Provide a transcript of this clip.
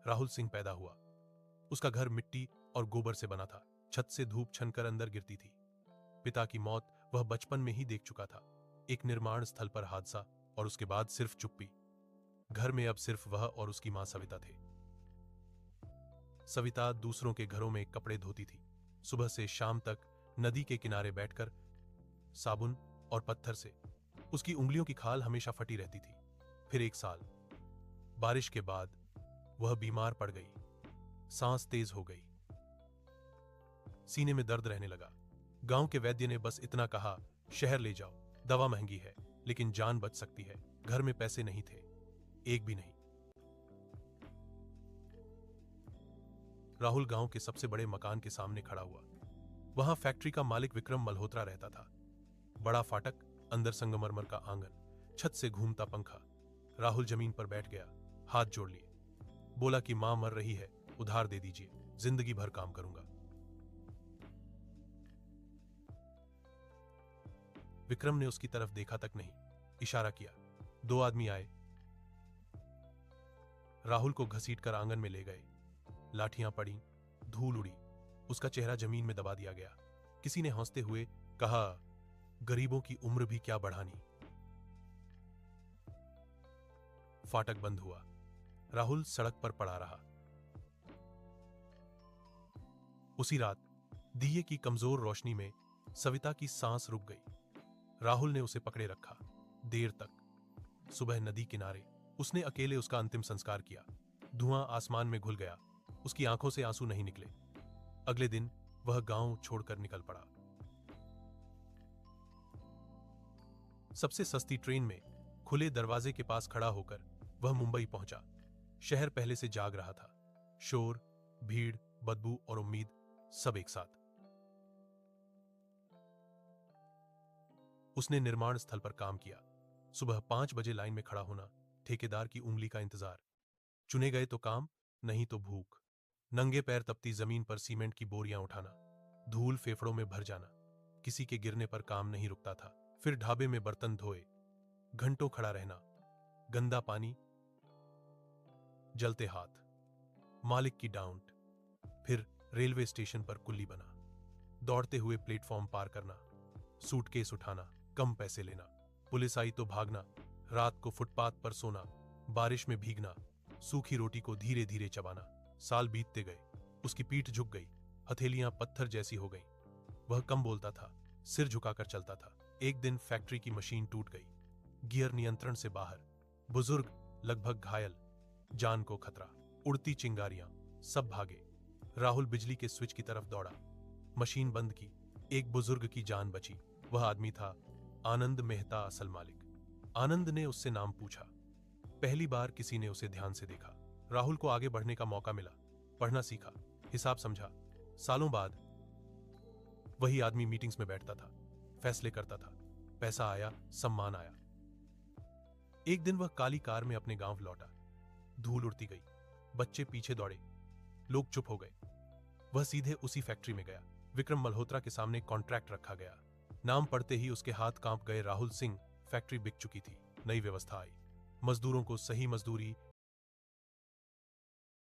राहुल सिंह पैदा हुआ। उसका घर मिट्टी और गोबर से बना था। छत से धूप छनकर अंदर गिरती थी। पिता की मौत वह बचपन में ही देख चुका था। एक निर्माण स्थल पर हादसा और उसके बाद सिर्फ चुप्पी। घर में अब सिर्फ वह और उसकी मां सविता थे। सविता दूसरों के घरों में कपड़े धोती थी। सुबह से शाम तक नदी के किनारे बैठकर साबुन और पत्थर से उसकी उंगलियों की खाल हमेशा फटी रहती थी। फिर एक साल बारिश के बाद वह बीमार पड़ गई। सांस तेज हो गई, सीने में दर्द रहने लगा। गांव के वैद्य ने बस इतना कहा, शहर ले जाओ, दवा महंगी है लेकिन जान बच सकती है। घर में पैसे नहीं थे, एक भी नहीं। राहुल गांव के सबसे बड़े मकान के सामने खड़ा हुआ। वहां फैक्ट्री का मालिक विक्रम मल्होत्रा रहता था। बड़ा फाटक, अंदर संगमरमर का आंगन, छत से घूमता पंखा। राहुल जमीन पर बैठ गया, हाथ जोड़ लिए। बोला कि मां मर रही है, उधार दे दीजिए, जिंदगी भर काम करूंगा। विक्रम ने उसकी तरफ देखा तक नहीं, इशारा किया। 2 आदमी आए, राहुल को घसीटकर आंगन में ले गए। लाठियां पड़ी, धूल उड़ी, उसका चेहरा जमीन में दबा दिया गया। किसी ने हंसते हुए कहा, गरीबों की उम्र भी क्या बढ़ानी। फाटक बंद हुआ। राहुल सड़क पर पड़ा रहा। उसी रात दिए की कमजोर रोशनी में सविता की सांस रुक गई। राहुल ने उसे पकड़े रखा देर तक। सुबह नदी किनारे उसने अकेले उसका अंतिम संस्कार किया। धुआं आसमान में घुल गया, उसकी आंखों से आंसू नहीं निकले। अगले दिन वह गांव छोड़कर निकल पड़ा। सबसे सस्ती ट्रेन में खुले दरवाजे के पास खड़ा होकर वह मुंबई पहुंचा। शहर पहले से जाग रहा था। शोर, भीड़, बदबू और उम्मीद सब एक साथ। उसने निर्माण स्थल पर काम किया। सुबह 5 बजे लाइन में खड़ा होना, ठेकेदार की उंगली का इंतजार। चुने गए तो काम, नहीं तो भूख। नंगे पैर तपती जमीन पर सीमेंट की बोरियां उठाना, धूल फेफड़ों में भर जाना। किसी के गिरने पर काम नहीं रुकता था। फिर ढाबे में बर्तन धोए, घंटों खड़ा रहना, गंदा पानी, जलते हाथ, मालिक की डांट। फिर रेलवे स्टेशन पर कुल्ली बना, दौड़ते हुए प्लेटफॉर्म पार करना, सूटकेस उठाना, कम पैसे लेना। पुलिस आई तो भागना, रात को फुटपाथ पर सोना, बारिश में भीगना, सूखी रोटी को धीरे धीरे चबाना। साल बीतते गए, उसकी पीठ झुक गई, हथेलियां पत्थर जैसी हो गईं। वह कम बोलता था, सिर झुकाकर चलता था। एक दिन फैक्ट्री की मशीन टूट गई, गियर नियंत्रण से बाहर, बुजुर्ग लगभग घायल, जान को खतरा। उड़ती चिंगारियां, सब भागे। राहुल बिजली के स्विच की तरफ दौड़ा, मशीन बंद की। एक बुजुर्ग की जान बची। वह आदमी था आनंद मेहता, असल मालिक। आनंद ने उससे नाम पूछा। पहली बार किसी ने उसे ध्यान से देखा। राहुल को आगे बढ़ने का मौका मिला, पढ़ना सीखा, हिसाब समझा। सालों बाद वही आदमी मीटिंग्स में बैठता था, फैसले करता था। पैसा आया, सम्मान आया। एक दिन वह काली कार में अपने गांव लौटा। धूल उड़ती गई, बच्चे पीछे दौड़े, लोग चुप हो गए। वह सीधे उसी फैक्ट्री में गया। विक्रम मल्होत्रा के सामने कॉन्ट्रैक्ट रखा गया। नाम पढ़ते ही उसके हाथ कांप गए। राहुल सिंह। फैक्ट्री बिक चुकी थी। नई व्यवस्था आई, मजदूरों को सही मजदूरी,